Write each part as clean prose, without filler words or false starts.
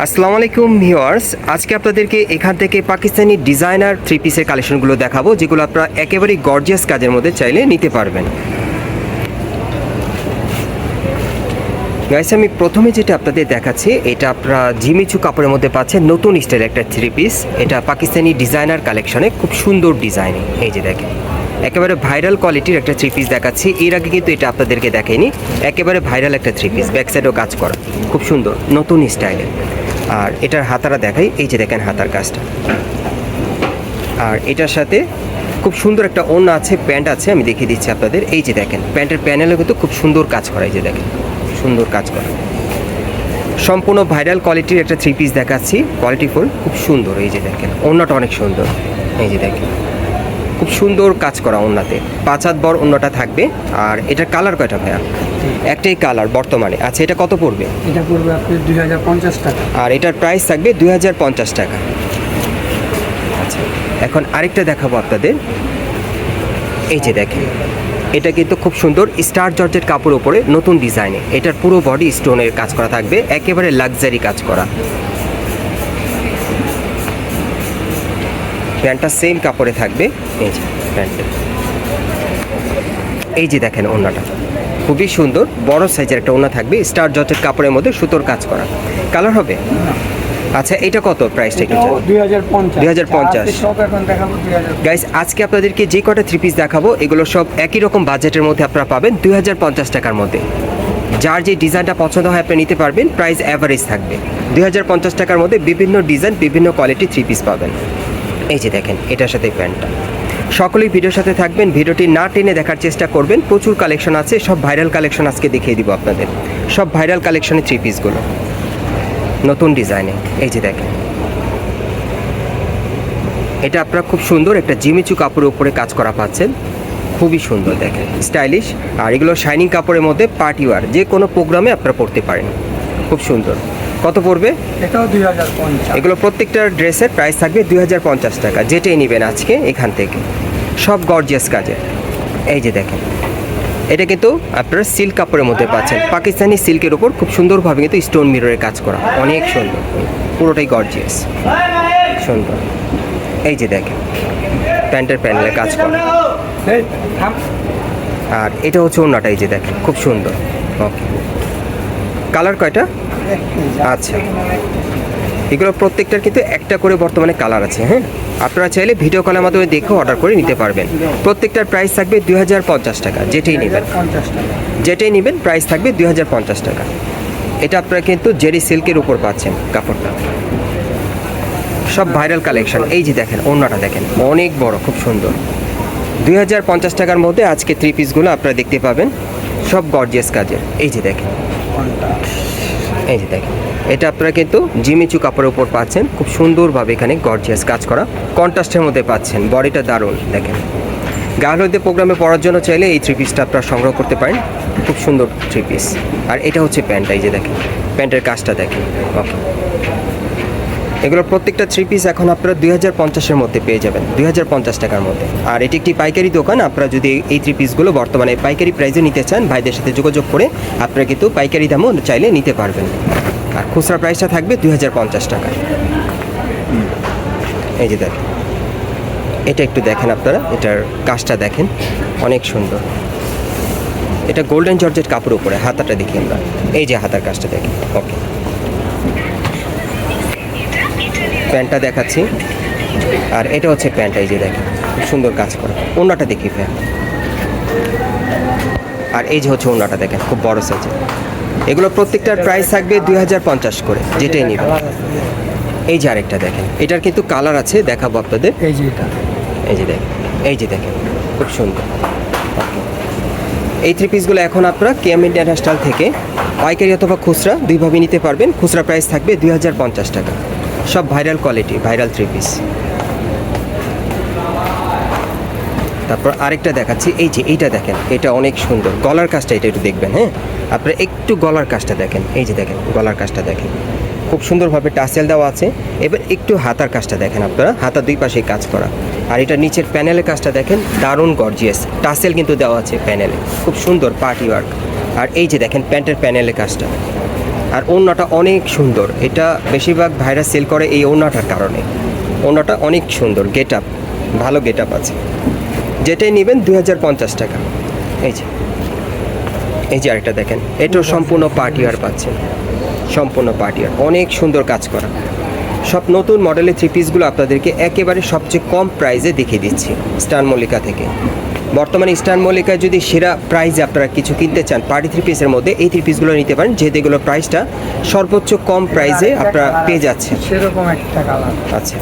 আসসালামু আলাইকুম ভিউয়ার্স, আজকে আপনাদেরকে এখান থেকে পাকিস্তানি ডিজাইনার থ্রি পিসের কালেকশনগুলো দেখাবো, যেগুলো আপনারা একেবারেই গর্জিয়াস কাজের মধ্যে চাইলে নিতে পারবেন। গাইস, আমি প্রথমে যেটা আপনাদের দেখাচ্ছি, এটা আপনারা জিমিচু কাপড়ের মধ্যে পাচ্ছেন নতুন স্টাইলের একটা থ্রি পিস। এটা পাকিস্তানি ডিজাইনার কালেকশনে খুব সুন্দর ডিজাইনে, এই যে দেখেন একেবারে ভাইরাল কোয়ালিটির একটা থ্রি পিস দেখাচ্ছি। এর আগে কিন্তু এটা আপনাদেরকে দেখাইনি। একেবারে ভাইরাল একটা থ্রি পিস, ব্যাক সাইডেও কাজ করা, খুব সুন্দর নতুন স্টাইলের। আর এটার হাতারা দেখাই, এই যে দেখেন হাতার কাজটা। আর এটার সাথে খুব সুন্দর একটা ওড়না আছে, প্যান্ট আছে, আমি দেখিয়ে দিচ্ছি আপনাদের। এই যে দেখেন প্যান্টের প্যানেলে কিন্তু খুব সুন্দর কাজ করা, এই যে দেখেন সুন্দর কাজ করা, সম্পূর্ণ ভাইরাল কোয়ালিটির একটা থ্রি পিস দেখাচ্ছি, কোয়ালিটিফুল, খুব সুন্দর। এই যে দেখেন ওড়নাটা অনেক সুন্দর, এই যে দেখেন খুব সুন্দর কাজ করা ওড়নাতে, 5 হাত বড় ওড়নাটা থাকবে। আর এটার কালার কয়টা ভাইয়া? একটাই কালার বর্তমানে। আচ্ছা, এটা কত পড়বে? এটা পড়বে আপনার 2050 টাকা। আর এটার প্রাইস থাকবে 2050 টাকা। আচ্ছা, এখন আরেকটা দেখাবো আপনাদের। এই যে দেখেন এটা কিন্তু খুব সুন্দর স্টার জর্জেট কাপড়ের উপরে নতুন ডিজাইনে, এটার পুরো বডি স্টোনের কাজ করা থাকবে, একেবারে লাক্সারি কাজ করা। প্যান্টটা সেম কাপড়ে থাকবে, এই যে প্যান্টটা। এই যে দেখেন ওড়নাটা খুবই সুন্দর, বড় সাইজের একটা ওড়না থাকবে, স্টার জর্জেট কাপড়ের মধ্যে সুতোর কাজ করা। কালার হবে? আচ্ছা, এটা কত প্রাইসটা একটু জানেন? 2050। সব এখন দেখাবো 2000। গাইস, আজকে আপনাদেরকে যে কটা থ্রি পিস দেখাবো এগুলো সব একই রকম বাজেটের মধ্যে আপনারা পাবেন 2050 টাকার মধ্যে। যার যে ডিজাইনটা পছন্দ হয় আপনি নিতে পারবেন, প্রাইস অ্যাভারেজ থাকবে 2050 টাকার মধ্যে। বিভিন্ন ডিজাইন বিভিন্ন কোয়ালিটি থ্রি পিস পাবেন। এই যে দেখেন এটার সাথে প্যান্টটা। সকলেই ভিডিওর সাথে থাকবেন, ভিডিওটি না টেনে দেখার চেষ্টা করবেন। প্রচুর কালেকশন আছে, সব ভাইরাল কালেকশন আজকে দেখিয়ে দিব আপনাদের, সব ভাইরাল কালেকশনের থ্রি পিসগুলো নতুন ডিজাইনে। এই যে দেখেন এটা আপনারা খুব সুন্দর একটা জিমিচু কাপড়ের উপরে কাজ করা পাচ্ছেন, খুবই সুন্দর দেখেন স্টাইলিশ। আর এগুলো শাইনিং কাপড়ের মধ্যে পার্টি ওয়্যার, যে কোনো প্রোগ্রামে আপনারা পরতে পারেন, খুব সুন্দর। কত পড়বে? এটাও 2050। এগুলো প্রত্যেকটার ড্রেসের প্রাইস থাকবে 2050 টাকা, যেটাই নেবেন আজকে এখান থেকে, সব গর্জিয়াস কাজের। এই যে দেখেন এটা কিন্তু আপনারা সিল্ক কাপড়ের মধ্যে পাচ্ছেন, পাকিস্তানি সিল্কের উপর খুব সুন্দরভাবে কিন্তু স্টোন মিররের কাজ করা, অনেক সুন্দর, পুরোটাই গর্জিয়াস সুন্দর। এই যে দেখেন প্যান্টের প্যানেলে কাজ করা। আর এটা হচ্ছে ওড়নাটা, এই যে দেখেন খুব সুন্দর। ওকে, কালার কয়টা? আচ্ছা, এগুলো প্রত্যেকটার কিন্তু একটা করে বর্তমানে কালার আছে। হ্যাঁ, আপনারা চাইলে ভিডিও কলের মাধ্যমে দেখে অর্ডার করে নিতে পারবেন। প্রত্যেকটার প্রাইস থাকবে 2050 টাকা, যেটাই নেবেন 50 টাকা। যেটাই নেবেন প্রাইস থাকবে 2050 টাকা। এটা আপনারা কিন্তু জেরি সিল্কের উপর পাচ্ছেন কাপড়টা, সব ভাইরাল কালেকশন। এই যে দেখেন ওড়নাটা দেখেন অনেক বড়, খুব সুন্দর। 2050 টাকার মধ্যে আজকে থ্রি পিসগুলো আপনারা দেখতে পাবেন, সব গর্জিয়াস কাজের। এই যে দেখেন, এই যে দেখেন এটা আপনারা কিন্তু জিমিচু কাপড়ের উপর পাচ্ছেন, খুব সুন্দরভাবে এখানে গর্জিয়াস কাজ করা, কন্ট্রাস্টের মধ্যে পাচ্ছেন। বডিটা দারুণ দেখেন। গায়ে হলুদের প্রোগ্রামে পরার জন্য চাইলে এই থ্রি পিসটা আপনারা সংগ্রহ করতে পারেন, খুব সুন্দর থ্রি পিস। আর এটা হচ্ছে প্যান্টটা, এই যে দেখেন প্যান্টের কাজটা দেখেন। ওকে, এগুলোর প্রত্যেকটা থ্রি পিস এখন আপনারা 2050-এর মধ্যে পেয়ে যাবেন, 2050 টাকার মধ্যে। আর এটি একটি পাইকারি দোকান, আপনারা যদি এই থ্রি পিসগুলো বর্তমানে পাইকারি প্রাইসে নিতে চান, ভাইদের সাথে যোগাযোগ করে আপনারা কিন্তু পাইকারি দামও চাইলে নিতে পারবেন। আর খুচরা প্রাইসটা থাকবে 2050 টাকা। এই যে দেখেন এটা একটু দেখেন আপনারা, এটার কাজটা দেখেন অনেক সুন্দর। এটা গোল্ডেন জর্জেট কাপড়ের উপরে, হাতাটা দেখি আমরা, এই যে হাতার কাজটা দেখেন। ওকে, প্যান্টটা দেখাচ্ছি। আর এটা হচ্ছে প্যান্ট, এই যে দেখেন খুব সুন্দর কাজ করা। ওড়নাটা দেখি প্যান্ট। আর এই যে হচ্ছে ওড়নাটা দেখেন খুব বড় সাইজের। এগুলো প্রত্যেকটার প্রাইস থাকবে 2050 করে, যেটাই নেবেন। এই যে আরেকটা দেখেন, এটার কিন্তু কালার আছে, দেখাবো আপনাদের। এই যে এটা, এই যে দেখেন, এই যে দেখেন খুব সুন্দর। এই থ্রি পিসগুলো এখন আপনারা কেএম ইন্টারন্যাশনাল থেকে পাইকারি অথবা খুচরা দুইভাবে নিতে পারবেন। খুচরা প্রাইস থাকবে 2050 টাকা, সব viral quality, viral three piece. তারপর আরেকটা দেখাচ্ছি, এই যে এইটা দেখেন, এটা অনেক সুন্দর। গলার কাজটা এটা একটু দেখবেন। হ্যাঁ, আপনারা একটু গলার কাজটা দেখেন, এই যে দেখেন গলার কাজটা দেখেন, খুব সুন্দরভাবে টাসেল দেওয়া আছে। এবার একটু হাতার কাজটা দেখেন আপনারা, হাতা দুই পাশে কাজ করা। আর এটা নিচের প্যানেলের কাজটা দেখেন, দারুণ গর্জিয়াস, টাসেল কিন্তু দেওয়া আছে প্যানেলে, খুব সুন্দর পার্টি ওয়ার্ক। আর এই যে দেখেন প্যান্টের প্যানেলের কাজটা, আর ওড়নাটা অনেক সুন্দর, এটা বেশিরভাগ ভাইরা সেল করে এই ওড়নাটার কারণে। ওড়নাটা অনেক সুন্দর, গেট আপ, ভালো গেট আপ আছে। যেটাই নেবেন 2050 টাকা। এই যে আরেকটা দেখেন, এটাও সম্পূর্ণ পার্টিওয়ার পাচ্ছেন, সম্পূর্ণ পার্টিওয়ার, অনেক সুন্দর কাজ করা। সব নতুন মডেলের থ্রি পিসগুলো আপনাদেরকে একেবারে সবচেয়ে কম প্রাইসে দেখিয়ে দিচ্ছি স্টার মল্লিকা থেকে। বর্তমানে স্টার মল্লিকায় যদি সেরা প্রাইসে আপনারা কিছু কিনতে চান পার্টি থ্রি পিসের মধ্যে, এই থ্রি পিসগুলো নিতে পারেন, যেহেতু এগুলোর প্রাইসটা সর্বোচ্চ কম প্রাইসে আপনারা পেয়ে যাচ্ছেন। সেরকম একটা কালার। আচ্ছা,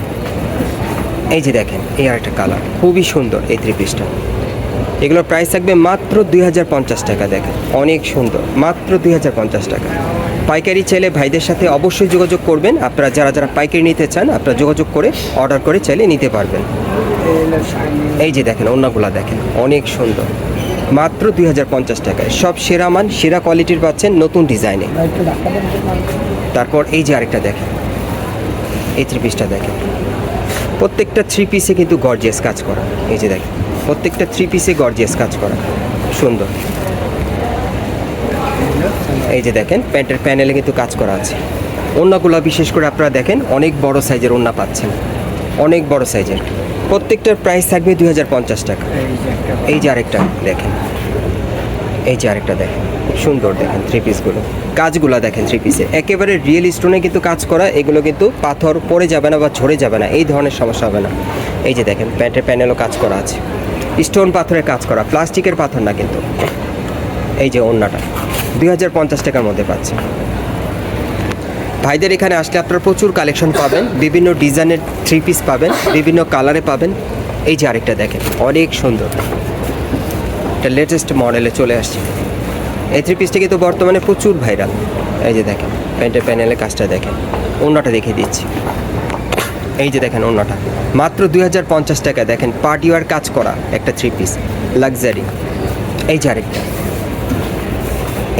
এই যে দেখেন, এই আরেকটা কালার খুবই সুন্দর এই থ্রি পিসটা। এগুলোর প্রাইস থাকবে মাত্র 2050 টাকা। দেখেন অনেক সুন্দর, মাত্র 2050 টাকা। পাইকারি চাইলে ভাইদের সাথে অবশ্যই যোগাযোগ করবেন। আপনারা যারা পাইকারি নিতে চান আপনারা যোগাযোগ করে অর্ডার করে চাইলে নিতে পারবেন। এই যে দেখেন ওড়নাগুলো দেখেন, অনেক সুন্দর, মাত্র 2050 টাকায়। সব সেরা মান, সেরা কোয়ালিটির পাচ্ছেন, নতুন ডিজাইনে। তারপর এই যে আরেকটা দেখেন, এই থ্রি পিসটা দেখেন, প্রত্যেকটা থ্রি পিসে কিন্তু গর্জিয়াস কাজ করা। এই যে দেখেন, প্রত্যেকটা থ্রি পিসে গর্জিয়াস কাজ করা, সুন্দর। এই যে দেখেন, প্যান্টের প্যানেলে কিন্তু কাজ করা আছে। ওড়নাগুলো বিশেষ করে আপনারা দেখেন অনেক বড় সাইজের ওড়না পাচ্ছেন, অনেক বড় সাইজের। প্রত্যেকটার প্রাইস থাকবে 2050 টাকা। এই যে আরেকটা দেখেন, এই যে আরেকটা দেখেন, খুব সুন্দর দেখেন থ্রি পিসগুলো, কাজগুলো দেখেন থ্রি পিসে একেবারে রিয়েল স্টোনে কিন্তু কাজ করা। এগুলো কিন্তু পাথর পড়ে যাবে না বা ঝরে যাবে না, এই ধরনের সমস্যা হবে না। এই যে দেখেন, প্যান্টের প্যানেলও কাজ করা আছে, স্টোন পাথরের কাজ করা, প্লাস্টিকের পাথর না কিন্তু। এই যে ওড়নাটা 2050 টাকার মধ্যে পাচ্ছে। ভাইদের এখানে আসলে আপনারা প্রচুর কালেকশন পাবেন, বিভিন্ন ডিজাইনের থ্রি পিস পাবেন, বিভিন্ন কালারে পাবেন। এই যে আরেকটা দেখেন, অনেক সুন্দর, এটা লেটেস্ট মডেলে চলে আসছে। এই থ্রি পিসটা কিন্তু বর্তমানে প্রচুর ভাইরাল। এই যে দেখেন, প্যান্টের প্যানেলে কাজটা দেখেন, ওড়নাটা দেখিয়ে দিচ্ছি। এই যে দেখেন ওড়নাটা মাত্র 2050 টাকা। দেখেন পার্টিওয়ার কাজ করা একটা থ্রি পিস, লাক্সারি। এই যে আরেকটা,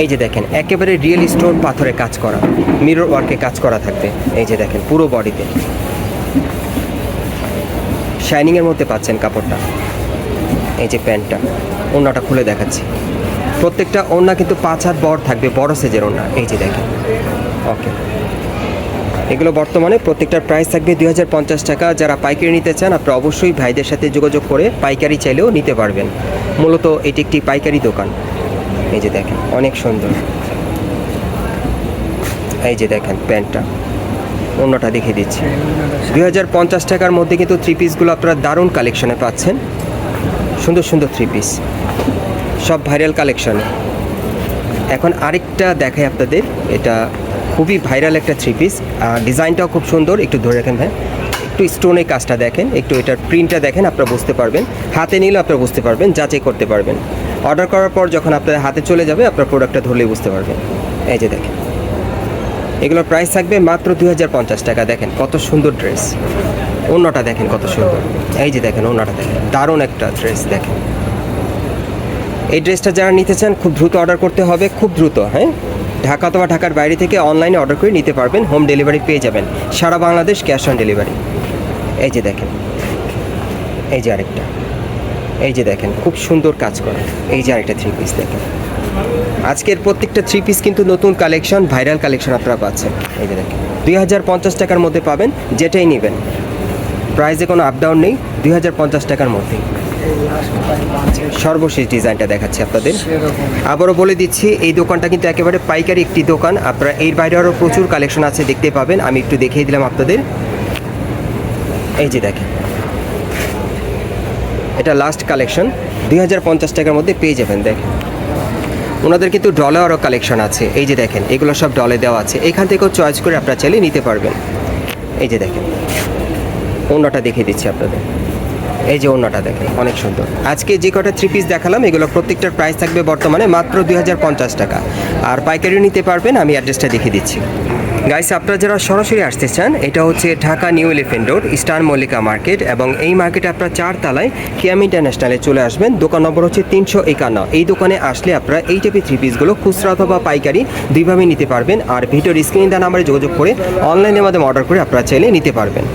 এই যে দেখেন একেবারে রিয়েল স্টোন পাথরে কাজ করা, মিরর ওয়ার্কে কাজ করা থাকবে। এই যে দেখেন পুরো বডিতে শাইনিংয়ের মধ্যে পাচ্ছেন কাপড়টা। এই যে প্যান্টটা, ওড়নাটা খুলে দেখাচ্ছি। প্রত্যেকটা ওড়না কিন্তু 5 হাত বড় থাকবে, বড় সাইজের ওড়না। এই যে দেখেন, ওকে। এগুলো বর্তমানে প্রত্যেকটার প্রাইস থাকবে 2050 টাকা। যারা পাইকারি নিতে চান আপনারা অবশ্যই ভাইদের সাথে যোগাযোগ করে পাইকারি চাইলেও নিতে পারবেন। মূলত এটি একটি পাইকারি দোকান। এই যে দেখেন, অনেক সুন্দর। এই যে দেখেন প্যান্টটা, ওড়নাটা দেখিয়ে দিচ্ছি। 2050 টাকার মধ্যে কিন্তু থ্রি পিসগুলো আপনারা দারুণ কালেকশনে পাচ্ছেন, সুন্দর সুন্দর থ্রি পিস, সব ভাইরাল কালেকশনে। এখন আরেকটা দেখাই আপনাদের, এটা খুবই ভাইরাল একটা থ্রি পিস, আর ডিজাইনটাও খুব সুন্দর। একটু ধরে রাখেন ভাই, একটু স্টোনের কাজটা দেখেন, একটু এটার প্রিন্টটা দেখেন, আপনারা বুঝতে পারবেন। হাতে নিলেও আপনারা বুঝতে পারবেন, যাচাই করতে পারবেন। অর্ডার করার পর যখন আপনাদের হাতে চলে যাবে আপনার প্রোডাক্টটা ধরলেই বুঝতে পারবেন। এই যে দেখেন, এগুলোর প্রাইস থাকবে মাত্র 2050 টাকা। দেখেন কত সুন্দর ড্রেস, ওড়নাটা দেখেন কত সুন্দর। এই যে দেখেন ওড়নাটা দেখেন, দারুণ একটা ড্রেস দেখেন। এই ড্রেসটা যারা নিতে চান খুব দ্রুত অর্ডার করতে হবে, খুব দ্রুত। হ্যাঁ, ঢাকা অথবা ঢাকার বাইরে থেকে অনলাইনে অর্ডার করে নিতে পারবেন, হোম ডেলিভারি পেয়ে যাবেন, সারা বাংলাদেশ ক্যাশ অন ডেলিভারি। এই যে দেখেন, এই যে আরেকটা, এই যে দেখেন খুব সুন্দর কাজ করা। এই যে আরেকটা থ্রি পিস দেখেন। আজকের প্রত্যেকটা থ্রি পিস কিন্তু নতুন কালেকশন, ভাইরাল কালেকশন আপনারা পাচ্ছেন। এই যে দেখেন 2050 টাকার মধ্যে পাবেন, যেটাই নেবেন। প্রাইসে কোনো আপ ডাউন নেই, 2050 টাকার মধ্যেই। সর্বশেষ ডিজাইনটা দেখাচ্ছি আপনাদের। আবারও বলে দিচ্ছি, এই দোকানটা কিন্তু একেবারে পাইকারি একটি দোকান। আপনারা এর বাইরে আরও প্রচুর কালেকশন আছে, দেখতে পাবেন। আমি একটু দেখিয়ে দিলাম আপনাদের। এই যে দেখেন, এটা লাস্ট কালেকশন, 2050 টাকার মধ্যে পেয়ে যাবেন। দেখেন ওনাদের কিন্তু ডলারও কালেকশন আছে। এই যে দেখেন, এগুলো সব ডলে দেওয়া আছে, এখান থেকেও চয়েস করে আপনারা চাইলে নিতে পারবেন। এই যে দেখেন, ওড়নাটা দেখিয়ে দিচ্ছি আপনাদের। এই যে ওড়নাটা দেখেন, অনেক সুন্দর। আজকে যে কটা থ্রি পিস দেখালাম এগুলো প্রত্যেকটার প্রাইস থাকবে বর্তমানে মাত্র 2050 টাকা। আর পাইকারি নিতে পারবেন, আমি অ্যাড্রেসটা দেখিয়ে দিচ্ছি। গাইস, আপনারা যারা সরাসরি আসতে চান, এটা হচ্ছে Dhaka new elephant road, star Mallika market, এবং এই মার্কেটে আপনারা 4 তলায় কিয়াম ইন্টারন্যাশনালে চলে আসবেন। দোকান নম্বর হচ্ছে 351। এই দোকানে আসলে আপনারা এই টাইপের থ্রি পিসগুলো খুচরা অথবা পাইকারি দুইভাবে নিতে পারবেন। আর ভিডিওর স্ক্রিনে দেওয়া নাম্বারে যোগাযোগ করে অনলাইনের মাধ্যমে অর্ডার করে আপনারা চাইলে নিতে পারবেন।